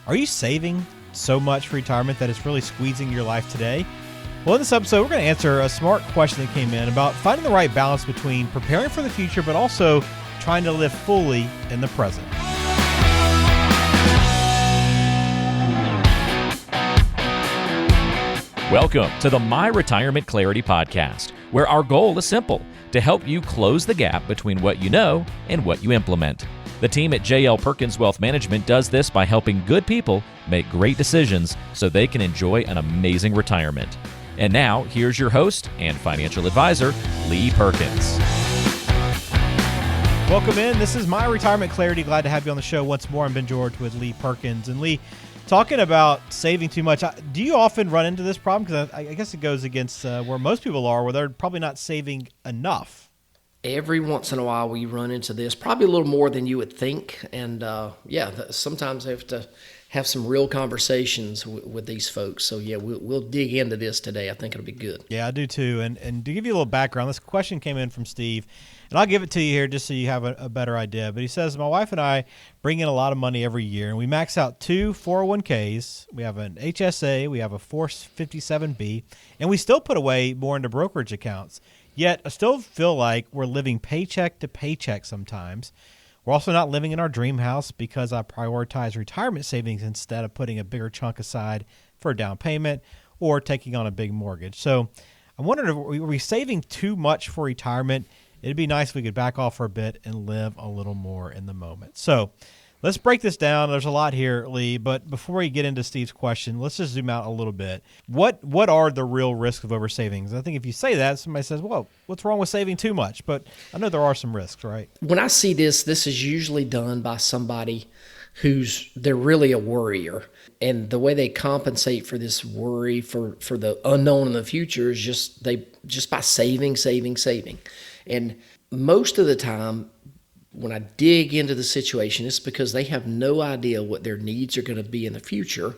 Are you saving so much for retirement that it's really squeezing your life today? Well, in this episode, we're going to answer a smart question that came in about finding the right balance between preparing for the future, but also trying to live fully in the present. Welcome to the My Retirement Clarity Podcast, where our goal is simple, to help you close the gap between what you know and what you implement. The team at Perkins Wealth Management does this by helping good people make great decisions so they can enjoy an amazing retirement. And now, here's your host and financial advisor, Lee Perkins. Welcome in. This is My Retirement Clarity. Glad to have you on the show once more. I'm Ben George with Lee Perkins. And Lee, talking about saving too much, do you often run into this problem? Because I guess it goes against where most people are, where they're probably not saving enough. Every once in a while we run into this, probably a little more than you would think. And sometimes I have to have some real conversations with these folks. So yeah, we'll dig into this today. I think it'll be good. Yeah, I do too. And to give you a little background, this question came in from Steve, and I'll give it to you here just so you have a better idea. But he says, my wife and I bring in a lot of money every year, and we max out 2 401ks. We have an HSA, we have a 457B, and we still put away more into brokerage accounts. Yet I still feel like we're living paycheck to paycheck sometimes. We're also not living in our dream house because I prioritize retirement savings instead of putting a bigger chunk aside for a down payment or taking on a big mortgage. So I'm wondering, are we saving too much for retirement? It'd be nice if we could back off for a bit and live a little more in the moment. So let's break this down. There's a lot here, Lee, but before we get into Steve's question, let's just zoom out a little bit. What are the real risks of oversavings? I think if you say that, somebody says, well, what's wrong with saving too much? But I know there are some risks, right? When I see this is usually done by somebody they're really a worrier. And the way they compensate for this worry, for the unknown in the future, is just by saving. And most of the time, when I dig into the situation, it's because they have no idea what their needs are going to be in the future,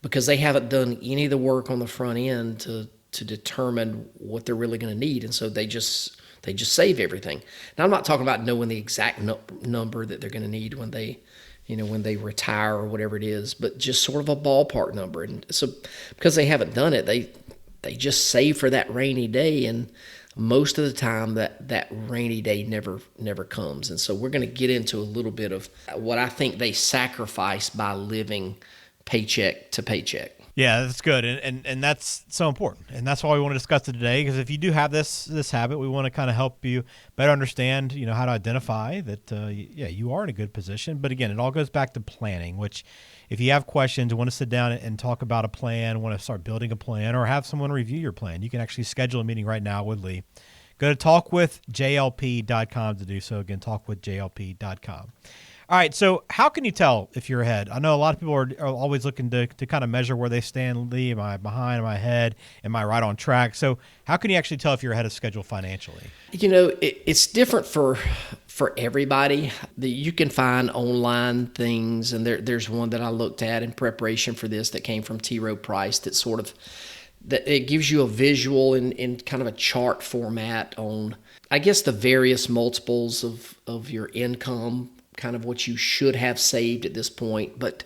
because they haven't done any of the work on the front end to determine what they're really going to need. And so they just save everything. Now, I'm not talking about knowing the exact number that they're going to need when they retire or whatever it is, but just sort of a ballpark number. And so because they haven't done it, they just save for that rainy day, and most of the time that rainy day never comes. And so we're going to get into a little bit of what I think they sacrifice by living paycheck to paycheck. Yeah, that's good. And that's so important. And that's why we want to discuss it today, because if you do have this habit, we want to kind of help you better understand, how to identify that, you are in a good position. But again, it all goes back to planning, which if you have questions, want to sit down and talk about a plan, want to start building a plan, or have someone review your plan, you can actually schedule a meeting right now with Lee. Go to talkwithjlp.com to do so. Again, talkwithjlp.com. All right, so how can you tell if you're ahead? I know a lot of people are always looking to kind of measure where they stand. Lee, am I behind? Am I ahead? Am I right on track? So how can you actually tell if you're ahead of schedule financially? It's different for everybody. You can find online things, and there's one that I looked at in preparation for this that came from T. Rowe Price that it gives you a visual in kind of a chart format on, I guess, the various multiples of your income, kind of what you should have saved at this point. But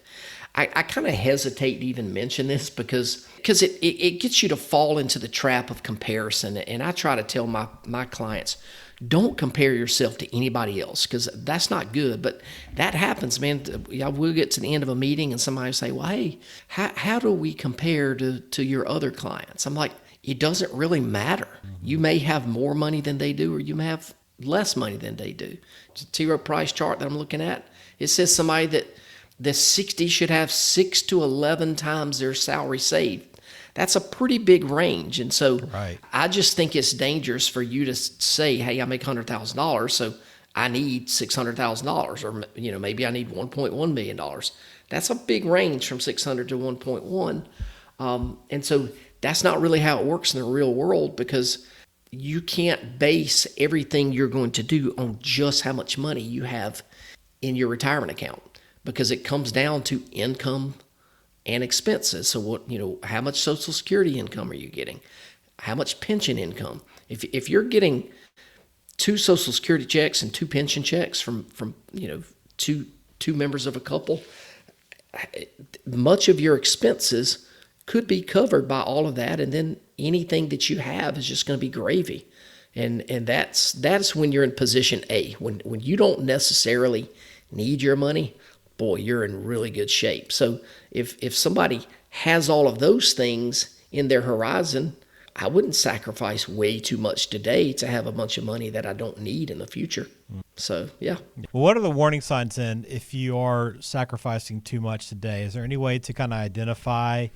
I kind of hesitate to even mention this because it gets you to fall into the trap of comparison. And I try to tell my clients, don't compare yourself to anybody else, because that's not good. But that happens, man. We'll get to the end of a meeting and somebody will say, well, hey, how do we compare to your other clients? I'm like, it doesn't really matter. You may have more money than they do, or you may have less money than they do. It's a T. Rowe Price chart that I'm looking at. It says somebody that's 60 should have 6 to 11 times their salary saved. That's a pretty big range. And so right. I just think it's dangerous for you to say, hey, I make $100,000, so I need $600,000, or maybe I need $1.1 million. That's a big range from 600 to 1.1. And so that's not really how it works in the real world, because you can't base everything you're going to do on just how much money you have in your retirement account, because it comes down to income and expenses. So how much Social Security income are you getting? How much pension income? If you're getting 2 Social Security checks and 2 pension checks from two members of a couple, much of your expenses could be covered by all of that, and then anything that you have is just going to be gravy. And that's when you're in position A. When you don't necessarily need your money, boy, you're in really good shape. So if somebody has all of those things in their horizon, I wouldn't sacrifice way too much today to have a bunch of money that I don't need in the future. So, yeah. Well, what are the warning signs then if you are sacrificing too much today? Is there any way to kind of identify,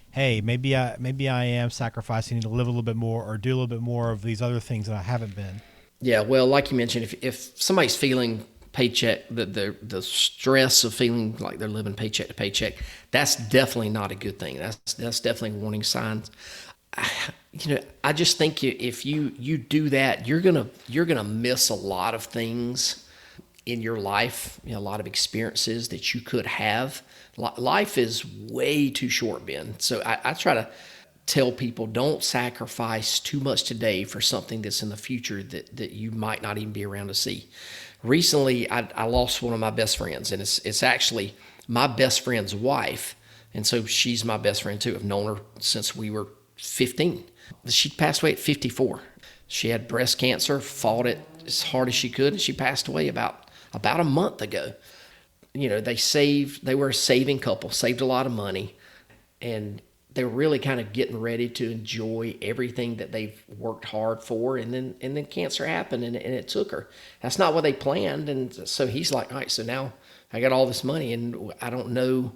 hey, maybe I am sacrificing to live a little bit more or do a little bit more of these other things that I haven't been? Yeah, well, like you mentioned, if somebody's feeling paycheck, the stress of feeling like they're living paycheck to paycheck, that's definitely not a good thing. That's definitely warning signs. I just think if you do that, you're gonna miss a lot of things in your life, a lot of experiences that you could have. Life is way too short, Ben. So I try to tell people, don't sacrifice too much today for something that's in the future that you might not even be around to see. Recently, I lost one of my best friends, and it's actually my best friend's wife, and so she's my best friend too. I've known her since we were 15. She passed away at 54. She had breast cancer, fought it as hard as she could, and she passed away about a month ago. They were a saving couple, saved a lot of money, and they were really kind of getting ready to enjoy everything that they've worked hard for, and then cancer happened, and it took her. That's not what they planned, and so he's like, all right, so now I got all this money, and I don't know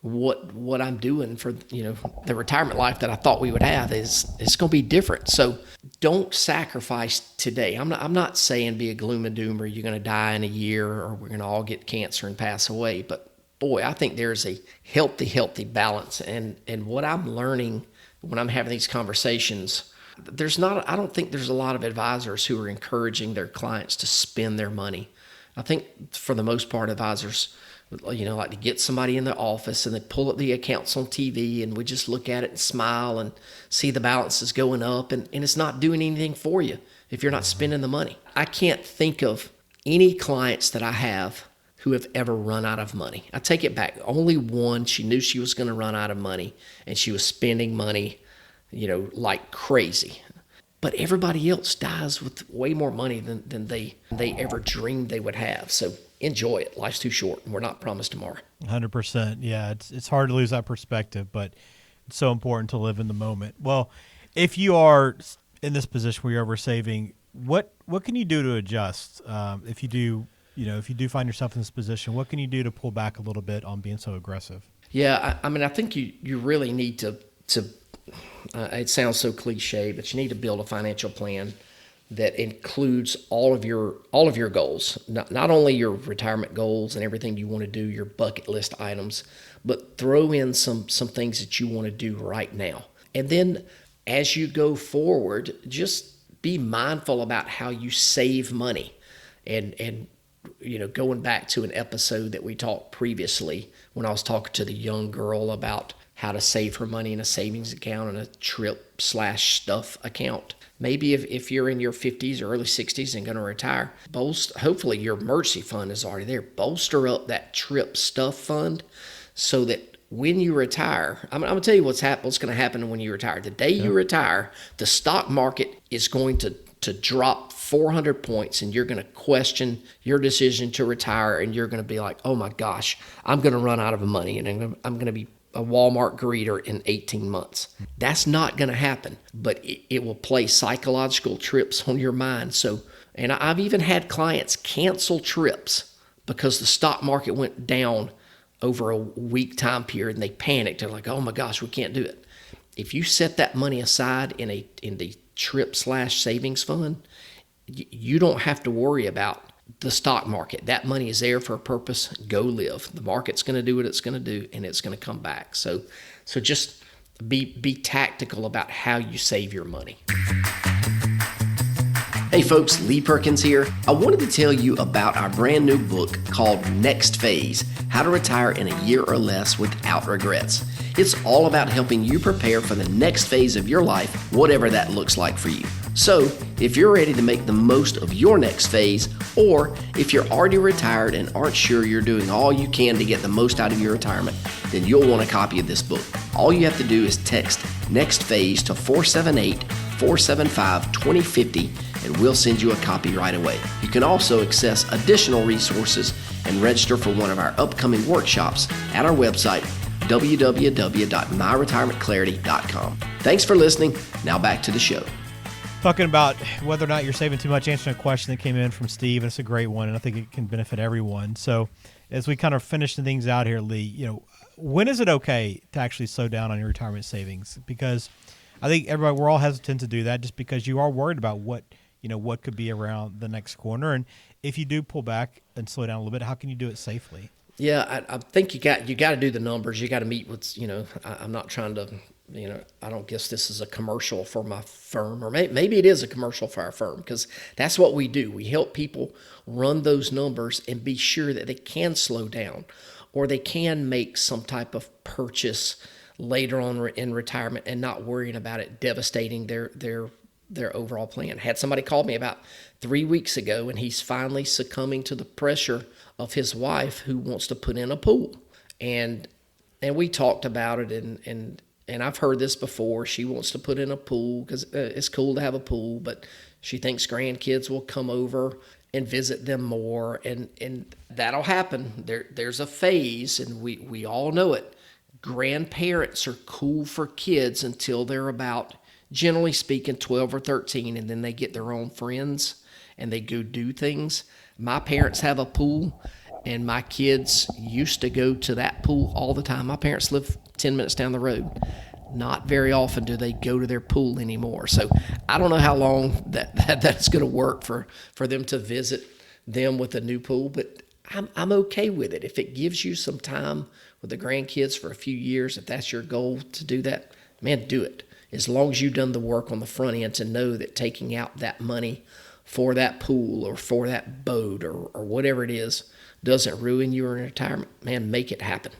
what I'm doing for the retirement life that I thought we would have. It's going to be different. So don't sacrifice today. I'm not saying be a gloom and doom or you're going to die in a year or we're going to all get cancer and pass away. But boy, I think there's a healthy balance. And what I'm learning when I'm having these conversations, I don't think there's a lot of advisors who are encouraging their clients to spend their money. I think for the most part, advisors like to get somebody in the office and they pull up the accounts on TV and we just look at it and smile and see the balances going up, and it's not doing anything for you if you're not spending the money. I can't think of any clients that I have who have ever run out of money. I take it back. Only one, she knew she was going to run out of money and she was spending money, like crazy. But everybody else dies with way more money than they ever dreamed they would have. So enjoy it. Life's too short, and we're not promised tomorrow. 100%. Yeah, it's hard to lose that perspective, but it's so important to live in the moment. Well, if you are in this position where you're over saving, what can you do to adjust? If you do find yourself in this position, what can you do to pull back a little bit on being so aggressive? Yeah, I think you really need to. It sounds so cliche, but you need to build a financial plan that includes all of your goals, not only your retirement goals and everything you want to do, your bucket list items, but throw in some things that you want to do right now. And then as you go forward, just be mindful about how you save money. And going back to an episode that we talked previously when I was talking to the young girl about how to save her money in a savings account and a trip/stuff account. Maybe if you're in your 50s or early 60s and going to retire, hopefully your emergency fund is already there. Bolster up that trip stuff fund so that when you retire, I'm going to tell you what's going to happen when you retire. The day you retire, the stock market is going to drop 400 points, and you're going to question your decision to retire, and you're going to be like, oh my gosh, I'm going to run out of money, and I'm going to be a Walmart greeter in 18 months. That's not going to happen, but it will play psychological trips on your mind. So, and I've even had clients cancel trips because the stock market went down over a week time period and they panicked. They're like, oh my gosh, we can't do it. If you set that money aside in the trip/savings fund, you don't have to worry about the stock market. That money is there for a purpose. Go live. The market's going to do what it's going to do, and it's going to come back. So just be tactical about how you save your money. Hey folks, Lee Perkins here. I wanted to tell you about our brand new book called Next Phase: How to Retire in a Year or Less Without Regrets. It's all about helping you prepare for the next phase of your life, whatever that looks like for you. So, if you're ready to make the most of your next phase, or if you're already retired and aren't sure you're doing all you can to get the most out of your retirement, then you'll want a copy of this book. All you have to do is text Next Phase to 478-475-2050, and we'll send you a copy right away. You can also access additional resources and register for one of our upcoming workshops at our website, www.myretirementclarity.com. Thanks for listening. Now back to the show. Talking about whether or not you're saving too much, answering a question that came in from Steve, and it's a great one, and I think it can benefit everyone. So as we kind of finish the things out here, Lee, when is it okay to actually slow down on your retirement savings? Because I think we're all hesitant to do that just because you are worried about what could be around the next corner. And if you do pull back and slow down a little bit, how can you do it safely? Yeah, I think you got to do the numbers. You got to meet what's, I'm not trying to, I don't guess this is a commercial for my firm, or maybe it is a commercial for our firm, because that's what we do. We help people run those numbers and be sure that they can slow down or they can make some type of purchase later on in retirement and not worrying about it devastating their overall plan. Had somebody called me about 3 weeks ago, and he's finally succumbing to the pressure of his wife, who wants to put in a pool. And we talked about it, and I've heard this before. She wants to put in a pool because it's cool to have a pool, but she thinks grandkids will come over and visit them more, and that'll happen. There's a phase, and we all know it. Grandparents are cool for kids until they're about, generally speaking, 12 or 13, and then they get their own friends and they go do things. My parents have a pool, and my kids used to go to that pool all the time. My parents live 10 minutes down the road. Not very often do they go to their pool anymore. So I don't know how long that's going to work for them to visit them with a new pool, but I'm okay with it. If it gives you some time with the grandkids for a few years, if that's your goal to do that, man, do it. As long as you've done the work on the front end to know that taking out that money for that pool or for that boat or whatever it is doesn't ruin you in retirement, man, make it happen.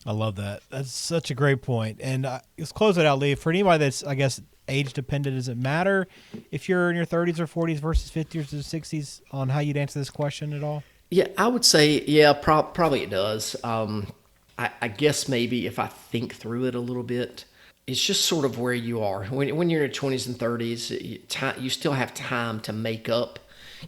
I love that. That's such a great point. And let's close it out, Lee. For anybody that's, I guess, age dependent, does it matter if you're in your 30s or 40s versus 50s or 60s on how you'd answer this question at all? Yeah, I would say, yeah, probably it does. I guess maybe if I think through it a little bit, it's just sort of where you are. When you're in your 20s and 30s, you still have time to make up.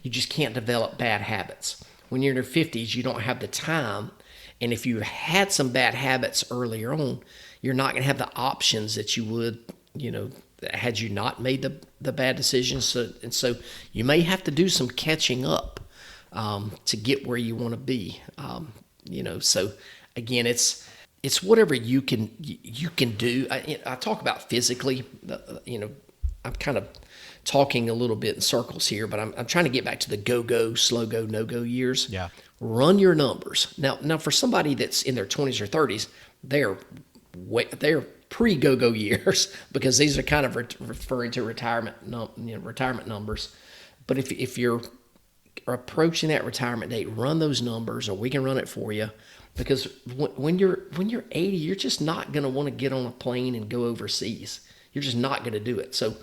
You just can't develop bad habits. When you're in your 50s, you don't have the time. And if you had some bad habits earlier on, you're not going to have the options that you would, had you not made the bad decisions. So you may have to do some catching up to get where you want to be. So again, it's whatever you can do. I talk about physically, I'm kind of talking a little bit in circles here, but I'm trying to get back to the go, slow go, no-go years. Yeah. Run your numbers. Now for somebody that's in their 20s or 30s, they're pre-go years, because these are kind of referring to retirement numbers. But if you're approaching that retirement date, run those numbers, or we can run it for you. Because when you're 80, you're just not going to want to get on a plane and go overseas. You're just not going to do it. So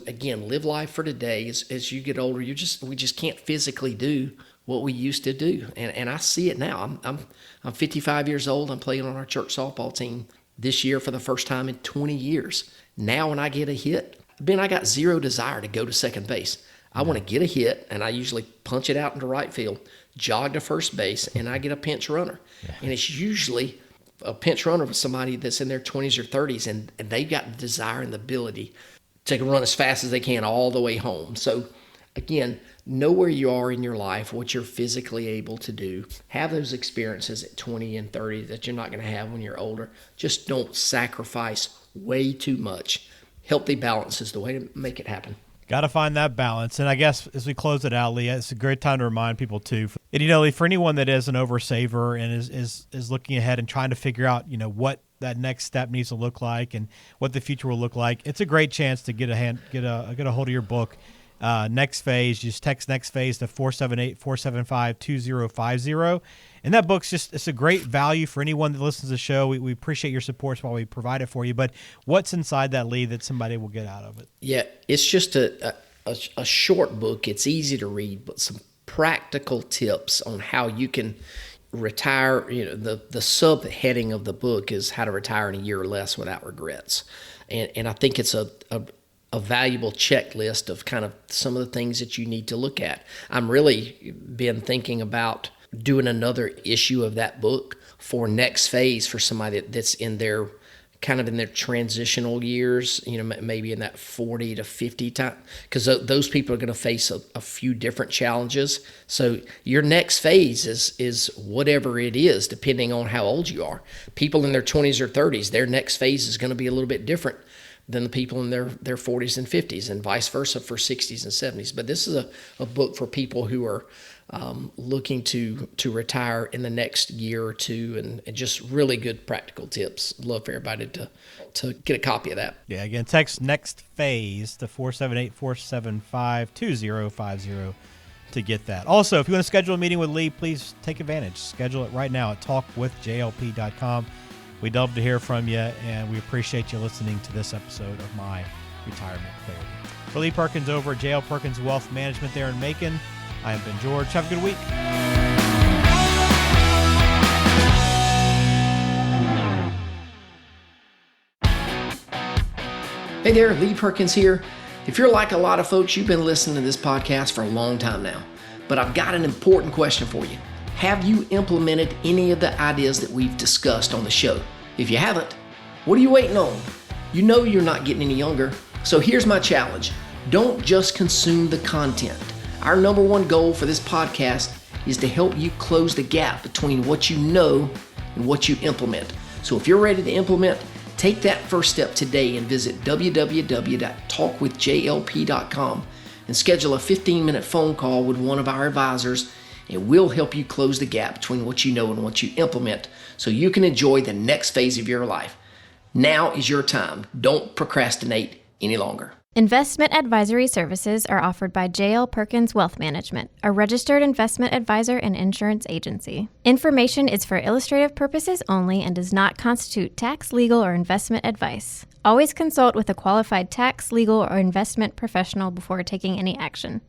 again, live life for today. As you get older, we just can't physically do what we used to do. And I see it now. I'm 55 years old. I'm playing on our church softball team this year for the first time in 20 years. Now when I get a hit, Ben, I got zero desire to go to second base. I want to get a hit, and I usually punch it out into right field, jog to first base, and I get a pinch runner. Yeah. And it's usually a pinch runner with somebody that's in their 20s or 30s, and they've got the desire and the ability to run as fast as they can all the way home. So again, know where you are in your life, what you're physically able to do. Have those experiences at 20 and 30 that you're not going to have when you're older. Just don't sacrifice way too much. Healthy balance is the way to make it happen. Got to find that balance. And I guess as we close it out, Lee, it's a great time to remind people too. And, Lee, for anyone that is an oversaver and is looking ahead and trying to figure out, what that next step needs to look like and what the future will look like, it's a great chance to get a hold of your book Next Phase. Just text Next Phase to 478-475-2050. And that book's it's a great value for anyone that listens to the show. We appreciate your support while we provide it for you. But what's inside that, Lee, that somebody will get out of it? Yeah, it's just a short book. It's easy to read, but some practical tips on how you can retire. The subheading of the book is how to retire in a year or less without regrets. And I think it's a valuable checklist of kind of some of the things that you need to look at. I'm really been thinking about doing another issue of that book for Next Phase for somebody that's in their kind of in their transitional years, maybe in that 40 to 50 time, because those people are going to face a few different challenges. So your next phase is whatever it is, depending on how old you are. People in their 20s or 30s, their next phase is going to be a little bit different than the people in their 40s and 50s, and vice versa for 60s and 70s. But this is a book for people who are looking to retire in the next year or two, and just really good practical tips. Love for everybody to get a copy of that. Yeah, again, text Next Phase to 478-475-2050 to get that. Also, if you want to schedule a meeting with Lee, please take advantage. Schedule it right now at talkwithjlp.com. We'd love to hear from you, and we appreciate you listening to this episode of My Retirement Clarity. For Lee Perkins over at JL Perkins Wealth Management there in Macon, I am Ben George. Have a good week. Hey there, Lee Perkins here. If you're like a lot of folks, you've been listening to this podcast for a long time now. But I've got an important question for you. Have you implemented any of the ideas that we've discussed on the show? If you haven't, what are you waiting on? You know you're not getting any younger. So here's my challenge. Don't just consume the content. Our number one goal for this podcast is to help you close the gap between what you know and what you implement. So if you're ready to implement, take that first step today and visit www.talkwithjlp.com and schedule a 15-minute phone call with one of our advisors, and we'll help you close the gap between what you know and what you implement so you can enjoy the next phase of your life. Now is your time. Don't procrastinate any longer. Investment advisory services are offered by JL Perkins Wealth Management, a registered investment advisor and insurance agency. Information is for illustrative purposes only and does not constitute tax, legal, or investment advice. Always consult with a qualified tax, legal, or investment professional before taking any action.